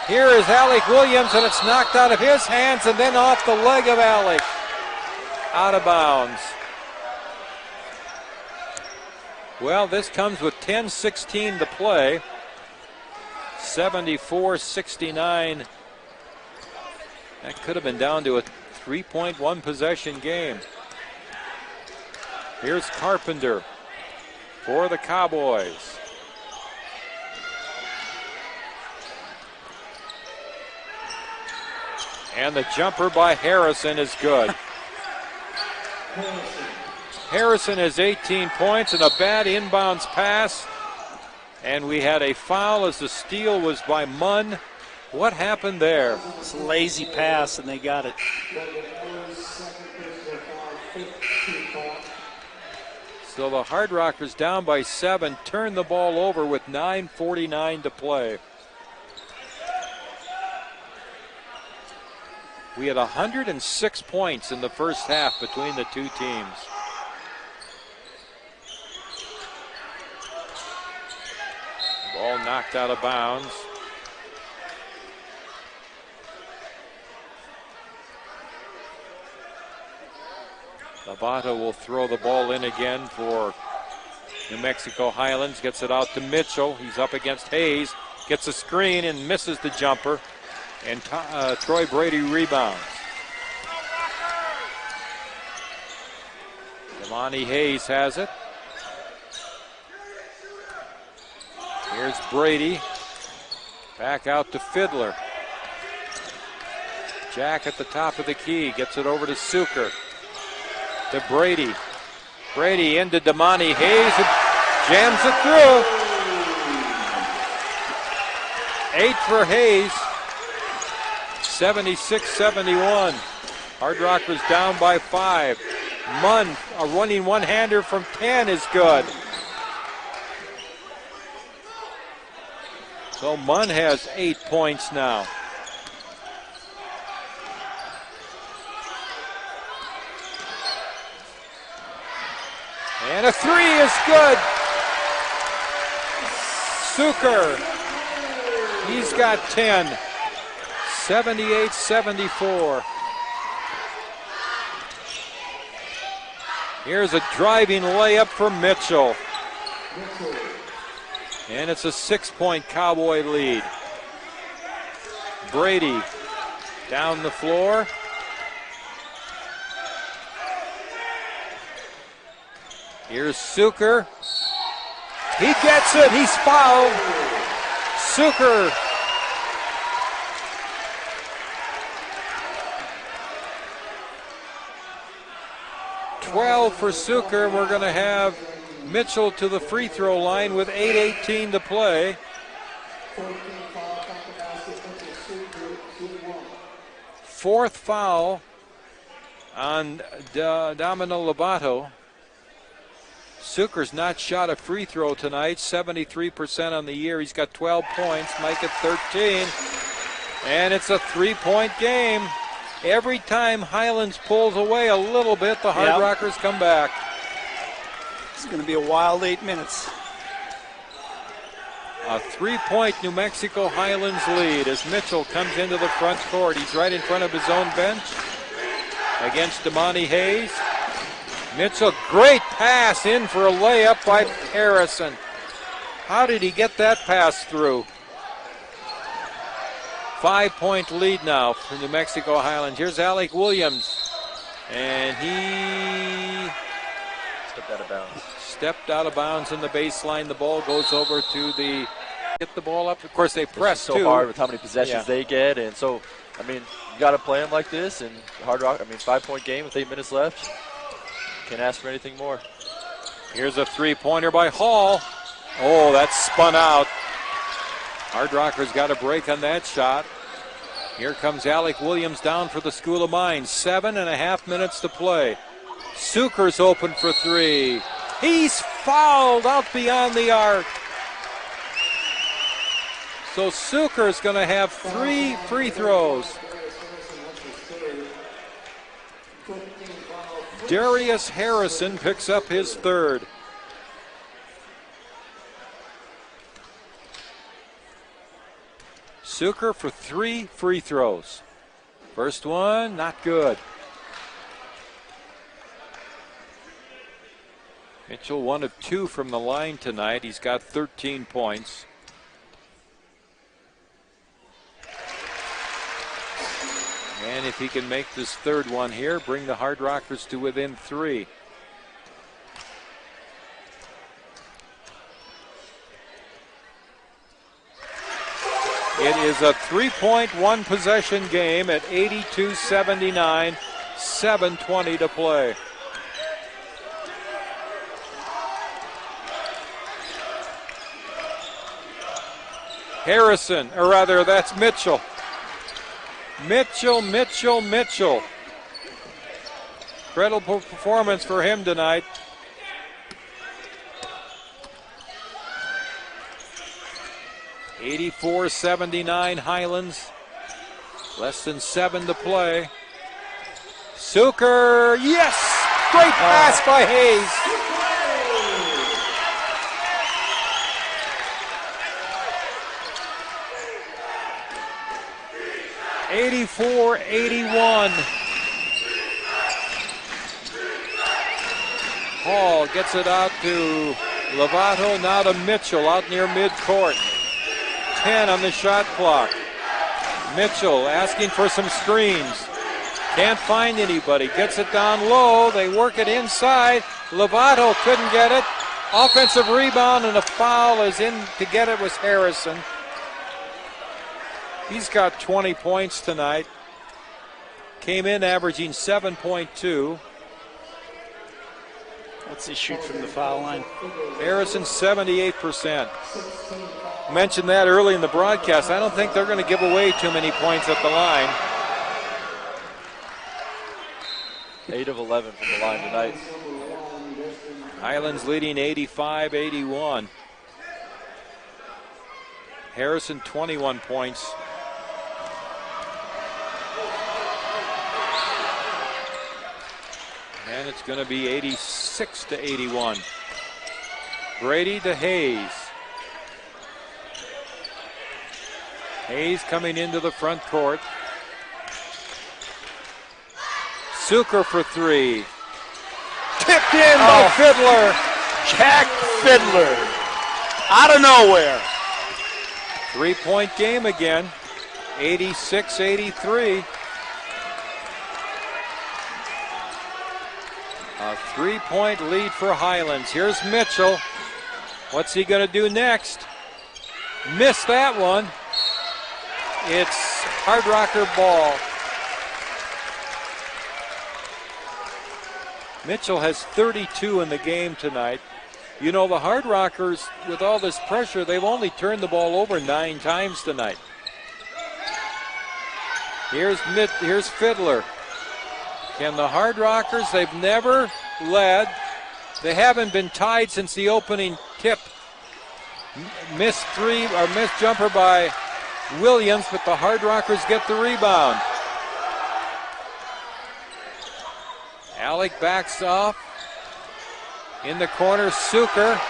Here is Allec Williams, and it's knocked out of his hands and then off the leg of Allec. Out of bounds. Well, this comes with 10:16 to play. 74-69. That could have been down to a 3.1 possession game. Here's Carpenter for the Cowboys. And the jumper by Harrison is good. Harrison has 18 points and a bad inbounds pass. And we had a foul as the steal was by Munn. What happened there? It's a lazy pass, and they got it. So the Hard Rockers down by 7, turn the ball over with 9:49 to play. We had 106 points in the first half between the two teams. Ball knocked out of bounds. Lobato will throw the ball in again for New Mexico Highlands. Gets it out to Mitchell. He's up against Hayes. Gets a screen and misses the jumper. And Troy Brady rebounds. Damani Hayes has it. Here's Brady. Back out to Fiddler. Jack at the top of the key. Gets it over to Suker. To Brady. Brady into Damani Hayes. And jams it through. 8 for Hayes. 76-71. Hard Rockers down by 5. Munn, a running one-hander from 10 is good. So Munn has 8 points now. And a 3 is good. Suker, he's got 10. 78-74. Here's a driving layup for Mitchell. And it's a 6-point Cowboy lead. Brady down the floor. Here's Suker. He gets it. He's fouled. Suker. For Suker, we're going to have Mitchell to the free throw line with 8:18 to play. Fourth foul on Domino Lobato. Suker's not shot a free throw tonight, 73% on the year. He's got 12 points, Mike at 13. And it's a 3-point game. Every time Highlands pulls away a little bit, the Hard Rockers come back. It's going to be a wild 8 minutes. A 3-point New Mexico Highlands lead as Mitchell comes into the front court. He's right in front of his own bench against Damani Hayes. Mitchell, great pass in for a layup by Harrison. How did he get that pass through? 5-point lead now for New Mexico Highlands. Here's Allec Williams. And he stepped out of bounds in the baseline. The ball goes over to the, get the ball up. Of course, they press so too. hard with how many possessions they get. And so, I mean, you got to play them like this. And Hard Rock, 5-point game with 8 minutes left. Can't ask for anything more. Here's a 3-pointer by Hall. Oh, that's spun out. Hard Rockers got a break on that shot. Here comes Allec Williams down for the School of Mines. 7.5 minutes to play. Suker's open for 3. He's fouled out beyond the arc. So Suker's going to have 3 free throws. Darius Harrison picks up his 3rd. Suker for 3 free throws. First one, not good. Mitchell 1 of 2 from the line tonight. He's got 13 points. And if he can make this 3rd one here, bring the Hard Rockers to within 3. It is a 3-point, 1-possession game at 82-79, 7:20 to play. Harrison, or rather, that's Mitchell. Mitchell. Incredible performance for him tonight. (84-79) Highlands. Less than 7 to play. Suker, yes! Great pass by Hayes. (84-81). Hall gets it out to Lovato, now to Mitchell out near midcourt. 10 on the shot clock. Mitchell asking for some screens. Can't find anybody. Gets it down low. They work it inside. Lovato couldn't get it. Offensive rebound and a foul is in to get it was Harrison. He's got 20 points tonight. Came in averaging 7.2. What's he shoot from the foul line? Harrison, 78%. Mentioned that early in the broadcast. I don't think they're going to give away too many points at the line. 8 of 11 from the line tonight. Highlands leading 85-81. Harrison, 21 points. And it's going to be 86-81. Brady to Hayes. Hayes coming into the front court. Suker for 3. Tipped in by Fiddler. Jack Fiddler. Out of nowhere. 3-point game again. 86-83. A 3-point lead for Highlands. Here's Mitchell. What's he going to do next? Missed that one. It's Hard Rocker ball. Mitchell has 32 in the game tonight. You know, the Hard Rockers, with all this pressure, they've only turned the ball over 9 times tonight. Here's Fiddler. Can the Hard Rockers, they've never led. They haven't been tied since the opening tip. Missed jumper by Williams, but the Hard Rockers get the rebound. Allec backs off. In the corner, Suker.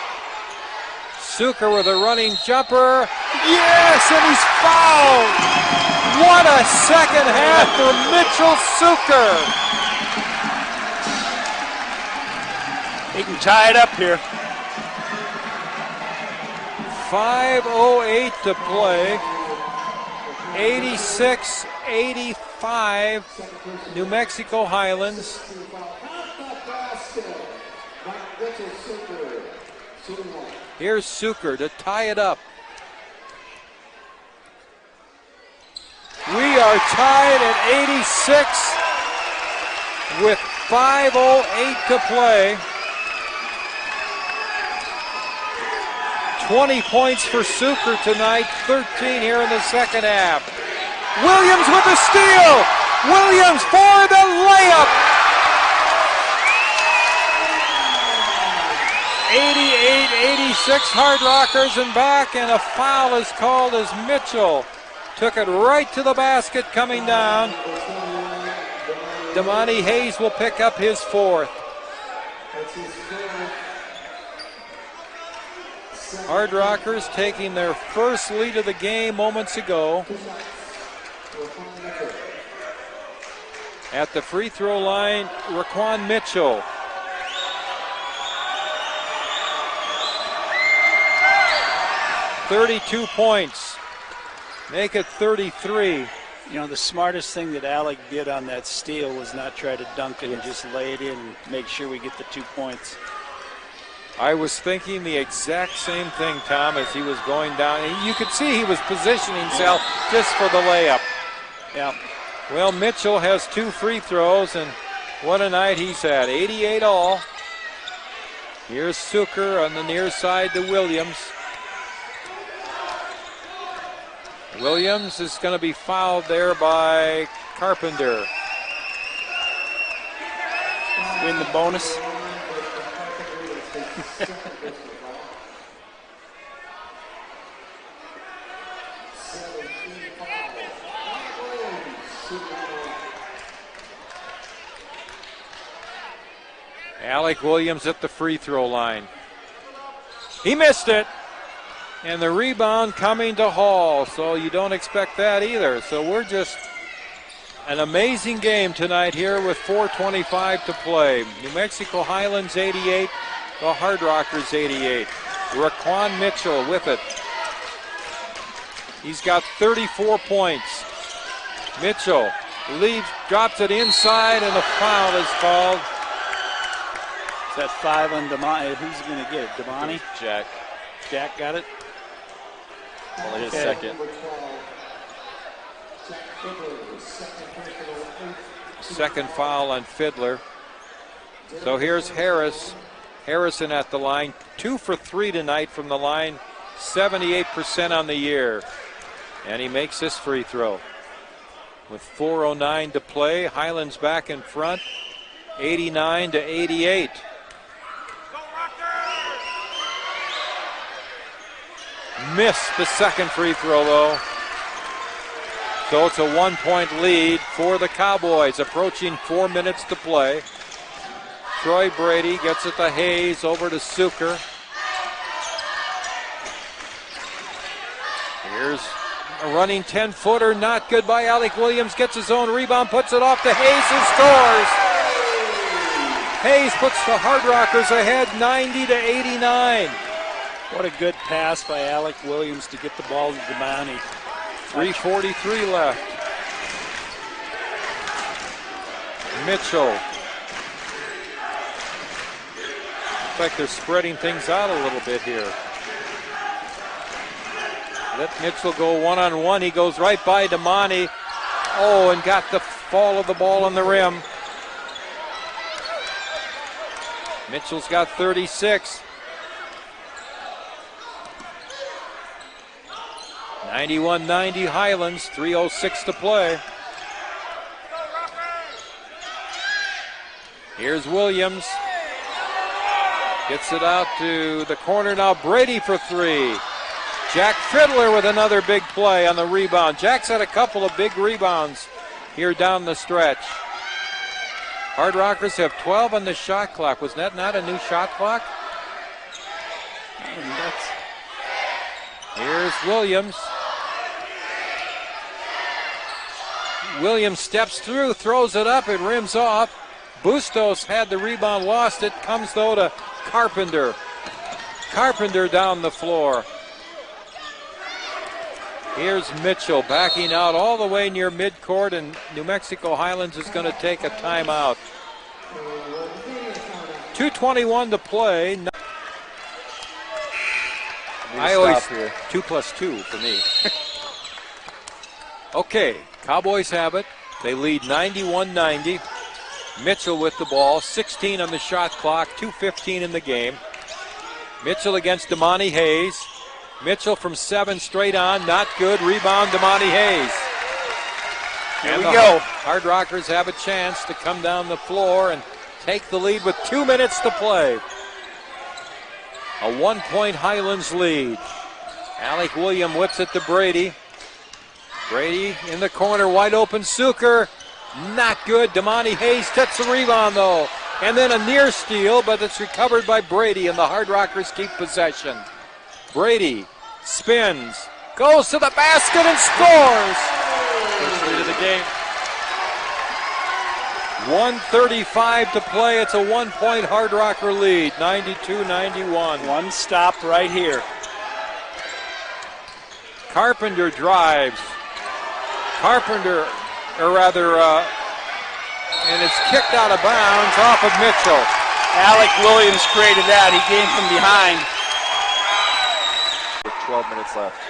Suker with a running jumper. Yes, and he's fouled. What a second half for Mitchell Suker. He can tie it up here. 5:08 to play. 86-85, New Mexico Highlands. Here's Suker to tie it up. We are tied at 86 with 5:08 to play. 20 points for Suker tonight, 13 here in the second half. Williams with the steal. Williams for the layup. 88-86 Hard Rockers and back, and a foul is called as Mitchell took it right to the basket coming down. Damani Hayes will pick up his 4th. Hard Rockers taking their first lead of the game moments ago. At the free throw line, Raquan Mitchell. .32 points. Make it 33. You know, the smartest thing that Allec did on that steal was not try to dunk it and just lay it in and make sure we get the 2 points. I was thinking the exact same thing, Tom, as he was going down. You could see he was positioning himself just for the layup. Yeah. Well, Mitchell has 2 free throws, and what a night he's had. 88 all. Here's Suker on the near side to Williams. Williams is going to be fouled there by Carpenter. Win the bonus. Allec Williams at the free throw line. He missed it. And the rebound coming to Hall. So you don't expect that either. So we're just an amazing game tonight here with 4:25 to play. New Mexico Highlands 88, the Hard Rockers 88. Raquan Mitchell with it. He's got 34 points. Mitchell leaves, drops it inside, and a foul is called. Is that 5 on Damani? Who's going to get it? Damani? Jack. Jack got it? Only his second. Second foul on Fiddler. So here's Harrison at the line. 2 for 3 tonight from the line. 78% on the year. And he makes this free throw. With 4:09 to play, Highlands back in front. 89-88. Missed the second free throw though. So it's a 1-point lead for the Cowboys, approaching 4 minutes to play. Troy Brady gets it to Hayes, over to Suker. Here's a running 10-footer, not good by Allec Williams, gets his own rebound, puts it off to Hayes, who scores. Hayes puts the Hard Rockers ahead 90-89. What a good pass by Allec Williams to get the ball to Damani. 3:43 left. Mitchell. Looks like they're spreading things out a little bit here. Let Mitchell go one-on-one. He goes right by Damani. Oh, and got the fall of the ball on the rim. Mitchell's got 36. 91-90 Highlands, 3:06 to play. Here's Williams. Gets it out to the corner now. Brady for 3. Jack Fiddler with another big play on the rebound. Jack's had a couple of big rebounds here down the stretch. Hard Rockers have 12 on the shot clock. Was that not a new shot clock? Here's Williams. Williams steps through, throws it up, it rims off. Bustos had the rebound, lost it, comes though to Carpenter. Carpenter down the floor. Here's Mitchell backing out all the way near midcourt, and New Mexico Highlands is going to take a timeout. 2:21 to play. I always 2 plus 2 for me. Okay, Cowboys have it. They lead 91-90. Mitchell with the ball, 16 on the shot clock, 2:15 in the game. Mitchell against Damani Hayes. Mitchell from 7 straight on, not good. Rebound, Damani Hayes. Here we go. Hard Rockers have a chance to come down the floor and take the lead with 2 minutes to play. A 1-point Highlands lead. Allec Williams whips it to Brady. Brady in the corner, wide open. Suker, not good. Damani Hayes gets the rebound though. And then a near steal, but it's recovered by Brady, and the Hard Rockers keep possession. Brady spins, goes to the basket and scores. First lead of the game. 1:35 to play. It's a 1-point Hard Rocker lead, 92-91. One stop right here. Carpenter drives. Carpenter, and it's kicked out of bounds off of Mitchell. Allec Williams created that. He came from behind. With 12 minutes left.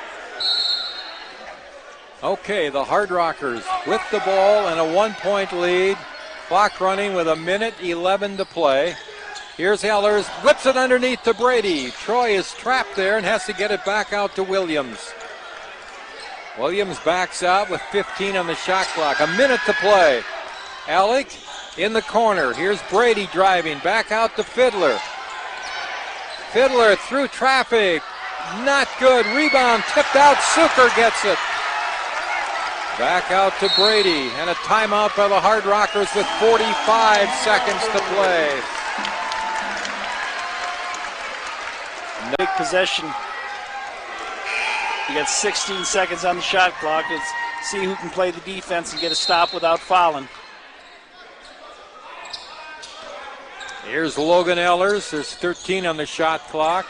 Okay, the Hard Rockers with the ball and a 1-point lead. Clock running with 1:11 to play. Here's Ehlers, whips it underneath to Brady. Troy is trapped there and has to get it back out to Williams. Williams backs out with 15 on the shot clock. A minute to play. Allec in the corner. Here's Brady driving. Back out to Fiddler. Fiddler through traffic. Not good. Rebound tipped out. Suker gets it. Back out to Brady. And a timeout by the Hard Rockers with 45 seconds to play. Big possession. You got 16 seconds on the shot clock. Let's see who can play the defense and get a stop without fouling. Here's Logan Ehlers. There's 13 on the shot clock.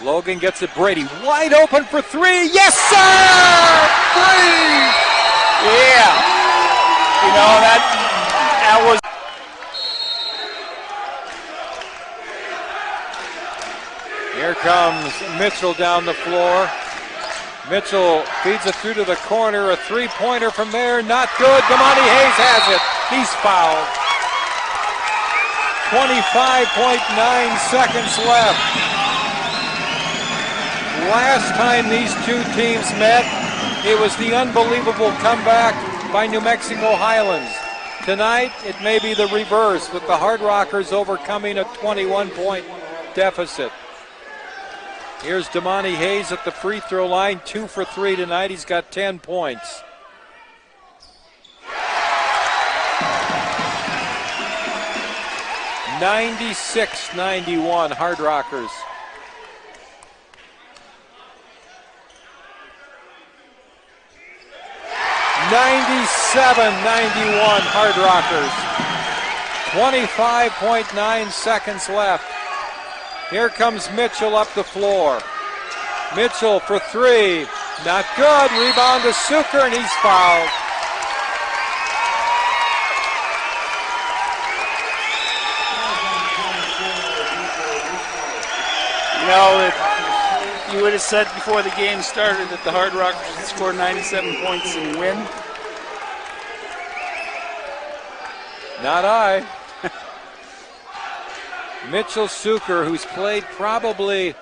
Logan gets it. Brady wide open for three. Yes, sir! Three! Yeah. You know, that was... Here comes Mitchell down the floor. Mitchell feeds it through to the corner. A three-pointer from there. Not good. Damani Hayes has it. He's fouled. 25.9 seconds left. Last time these two teams met, it was the unbelievable comeback by New Mexico Highlands. Tonight, it may be the reverse, with the Hard Rockers overcoming a 21-point deficit. Here's Damani Hayes at the free throw line, 2 for 3 tonight. He's got 10 points. (96-91) Hard Rockers. (97-91) Hard Rockers. 25.9 seconds left. Here comes Mitchell up the floor. Mitchell for three. Not good. Rebound to Suker, and he's fouled. You know, you would have said before the game started that the Hard Rockers would score 97 points and win. Not I. Mitchell Suker, who's played probably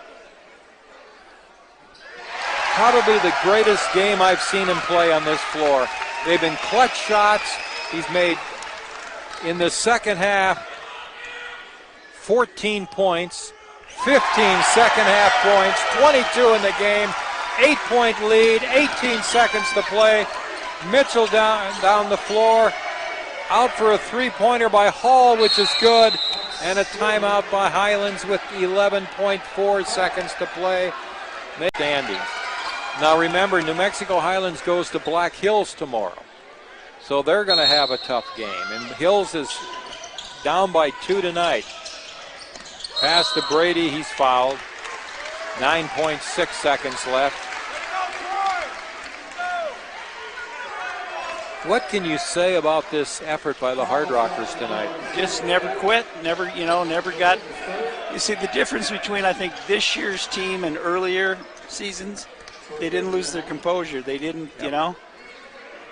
the greatest game I've seen him play on this floor. They've been clutch shots. He's made, in the second half, 14 points, 15 second half points, 22 in the game, 8-point lead, 18 seconds to play. Mitchell down the floor, out for a three-pointer by Hall, which is good. And a timeout by Highlands with 11.4 seconds to play. Standings. Now remember, New Mexico Highlands goes to Black Hills tomorrow. So they're going to have a tough game. And Hills is down by 2 tonight. Pass to Brady, he's fouled. 9.6 seconds left. What can you say about this effort by the Hard Rockers tonight? Just never quit, never got. You see the difference between, I think, this year's team and earlier seasons? They didn't lose their composure. They didn't,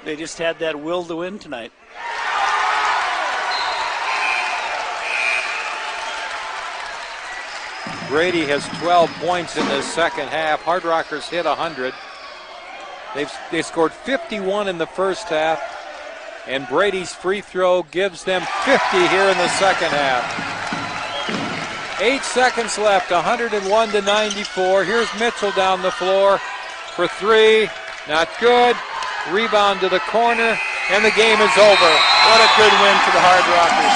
they just had that will to win tonight. Brady has 12 points in the second half. Hard Rockers hit 100. They scored 51 in the first half, and Brady's free throw gives them 50 here in the second half. 8 seconds left, 101-94. Here's Mitchell down the floor for three. Not good. Rebound to the corner, and the game is over. What a good win for the Hard Rockers.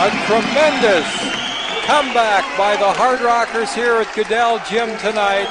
A tremendous comeback by the Hard Rockers here at Goodell Gym tonight.